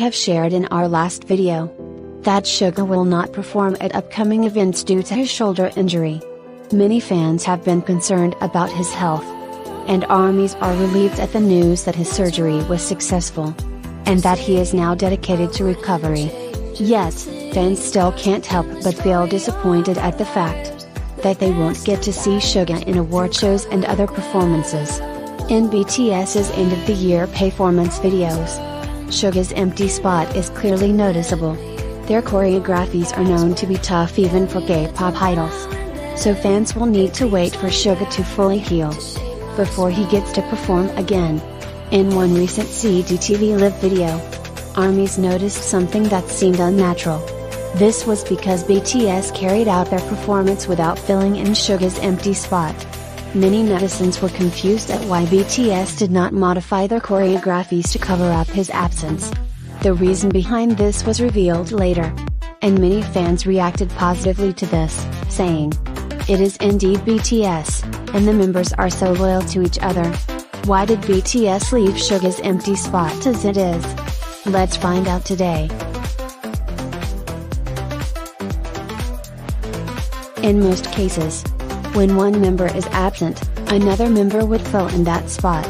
have shared in our last video, that Suga will not perform at upcoming events due to his shoulder injury. Many fans have been concerned about his health, and ARMYs are relieved at the news that his surgery was successful, and that he is now dedicated to recovery. Yet, fans still can't help but feel disappointed at the fact that they won't get to see Suga in award shows and other performances. In BTS's end-of-the-year performance videos, Suga's empty spot is clearly noticeable. Their choreographies are known to be tough even for K-pop idols. So fans will need to wait for Suga to fully heal before he gets to perform again. In one recent CDTV Live video, ARMYs noticed something that seemed unnatural. This was because BTS carried out their performance without filling in Suga's empty spot. Many netizens were confused at why BTS did not modify their choreographies to cover up his absence. The reason behind this was revealed later, and many fans reacted positively to this, saying, "It is indeed BTS, and the members are so loyal to each other. Why did BTS leave Suga's empty spot as it is? Let's find out today." In most cases, when one member is absent, another member would fill in that spot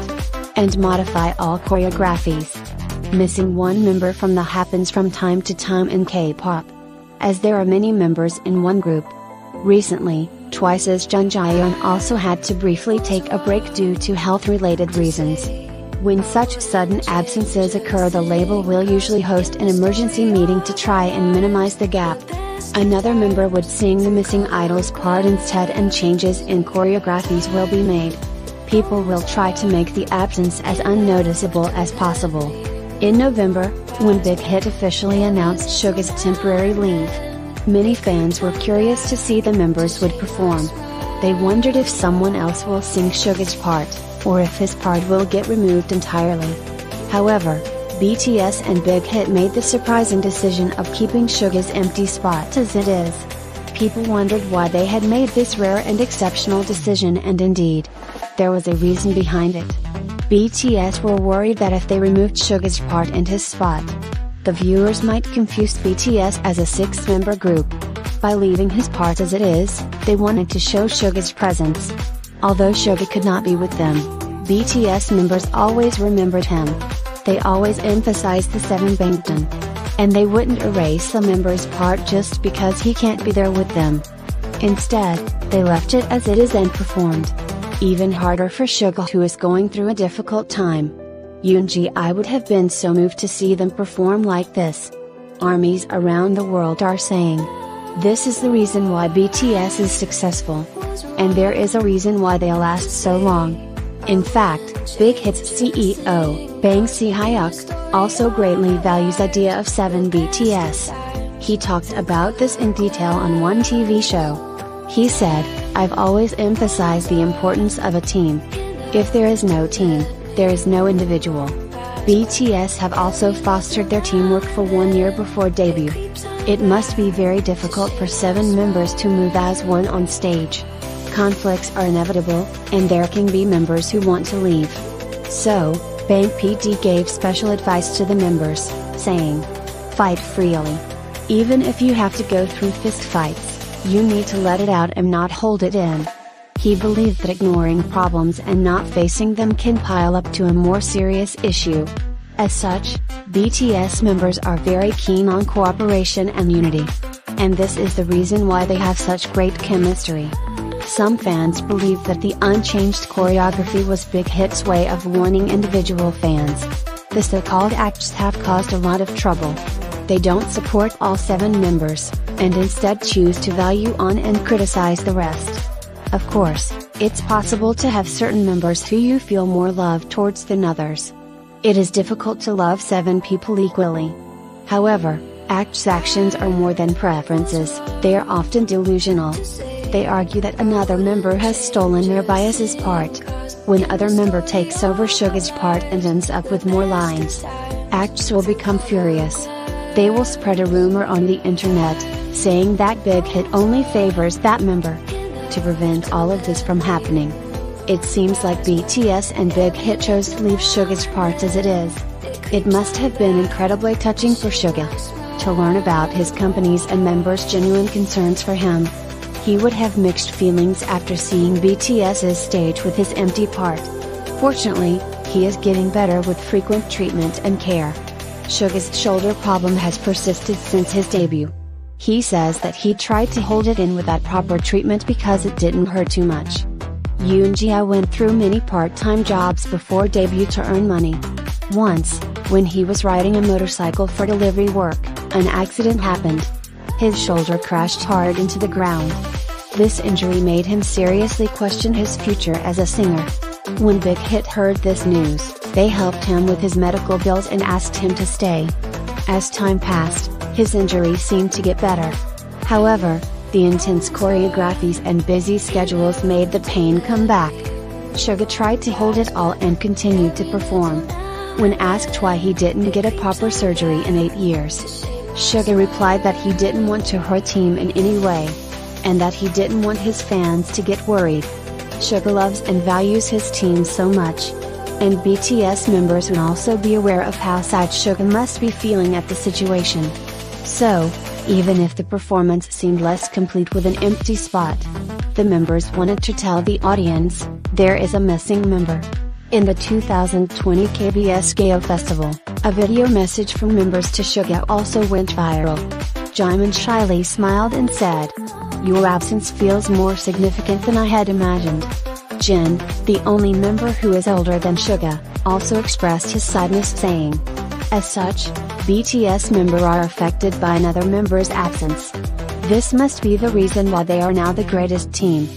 and modify all choreographies. Missing one member from the happens from time to time in K-pop, as there are many members in one group. Recently, Twice's Jung Jae-young also had to briefly take a break due to health-related reasons. When such sudden absences occur, the label will usually host an emergency meeting to try and minimize the gap. Another member would sing the missing idol's part instead, and changes in choreographies will be made. People will try to make the absence as unnoticeable as possible. In November, when Big Hit officially announced Suga's temporary leave, many fans were curious to see the members would perform. They wondered if someone else will sing Suga's part, or if his part will get removed entirely. However, BTS and Big Hit made the surprising decision of keeping Suga's empty spot as it is. People wondered why they had made this rare and exceptional decision, and indeed, there was a reason behind it. BTS were worried that if they removed Suga's part and his spot, the viewers might confuse BTS as a six-member group. By leaving his part as it is, they wanted to show Suga's presence. Although Suga could not be with them, BTS members always remembered him. They always emphasized the seven Bangtan. And they wouldn't erase the member's part just because he can't be there with them. Instead, they left it as it is and performed. Even harder for Suga, who is going through a difficult time. Yoongi, I would have been so moved to see them perform like this. ARMYs around the world are saying, this is the reason why BTS is successful. And there is a reason why they last so long. In fact, Big Hit's CEO, Bang Si-hyuk, also greatly values the idea of 7 BTS. He talked about this in detail on one TV show. He said, "I've always emphasized the importance of a team. If there is no team, there is no individual." BTS have also fostered their teamwork for 1 year before debut. It must be very difficult for 7 members to move as one on stage. Conflicts are inevitable, and there can be members who want to leave. So, Bang PD gave special advice to the members, saying, "Fight freely. Even if you have to go through fist fights, you need to let it out and not hold it in." He believed that ignoring problems and not facing them can pile up to a more serious issue. As such, BTS members are very keen on cooperation and unity. And this is the reason why they have such great chemistry. Some fans believe that the unchanged choreography was Big Hit's way of warning individual fans. The so-called acts have caused a lot of trouble. They don't support all 7 members, and instead choose to value on and criticize the rest. Of course, it's possible to have certain members who you feel more love towards than others. It is difficult to love 7 people equally. However, acts' actions are more than preferences, they are often delusional. They argue that another member has stolen their bias's part. When other member takes over Suga's part and ends up with more lines, acts will become furious. They will spread a rumor on the internet, saying that Big Hit only favors that member. To prevent all of this from happening, It seems like BTS and Big Hit chose to leave Suga's part as it is. It must have been incredibly touching for Suga to learn about his company's and members' genuine concerns for him. He would have mixed feelings after seeing BTS's stage with his empty part. Fortunately, he is getting better with frequent treatment and care. Suga's shoulder problem has persisted since his debut. He says that he tried to hold it in without proper treatment because it didn't hurt too much. Yoongi went through many part-time jobs before debut to earn money. Once, when he was riding a motorcycle for delivery work, an accident happened. His shoulder crashed hard into the ground. This injury made him seriously question his future as a singer. When Big Hit heard this news, they helped him with his medical bills and asked him to stay. As time passed, his injury seemed to get better. However, the intense choreographies and busy schedules made the pain come back. Suga tried to hold it all and continued to perform. When asked why he didn't get a proper surgery in 8 years, Suga replied that he didn't want to hurt team in any way, and that he didn't want his fans to get worried. Suga loves and values his team so much. And BTS members would also be aware of how sad Suga must be feeling at the situation. So, even if the performance seemed less complete with an empty spot, the members wanted to tell the audience, there is a missing member. In the 2020 KBS Gayo Festival, a video message from members to Suga also went viral. Jimin shyly smiled and said, "Your absence feels more significant than I had imagined." Jin, the only member who is older than Suga, also expressed his sadness saying, "As such, BTS members are affected by another member's absence. This must be the reason why they are now the greatest team."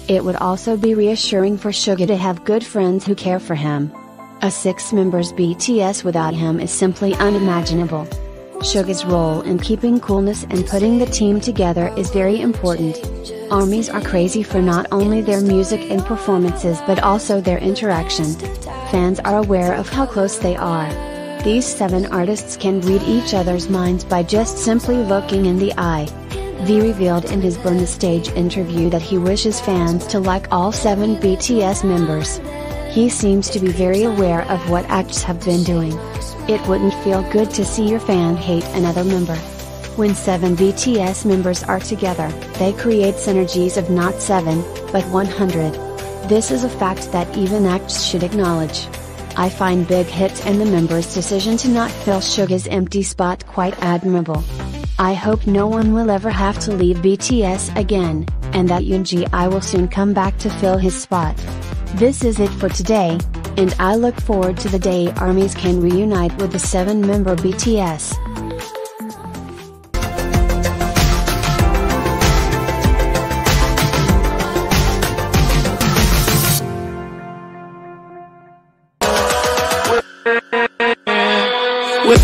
It would also be reassuring for Suga to have good friends who care for him. A 6-member BTS without him is simply unimaginable. Suga's role in keeping coolness and putting the team together is very important. ARMYs are crazy for not only their music and performances but also their interaction. Fans are aware of how close they are. These 7 artists can read each other's minds by just simply looking in the eye. V revealed in his Burn the Stage interview that he wishes fans to like all 7 BTS members. He seems to be very aware of what acts have been doing. It wouldn't feel good to see your fan hate another member. When 7 BTS members are together, they create synergies of not 7, but 100. This is a fact that even acts should acknowledge. I find Big Hit and the members' decision to not fill Suga's empty spot quite admirable. I hope no one will ever have to leave BTS again, and that Yoongi will soon come back to fill his spot. This is it for today, and I look forward to the day ARMYs can reunite with the 7-member BTS. With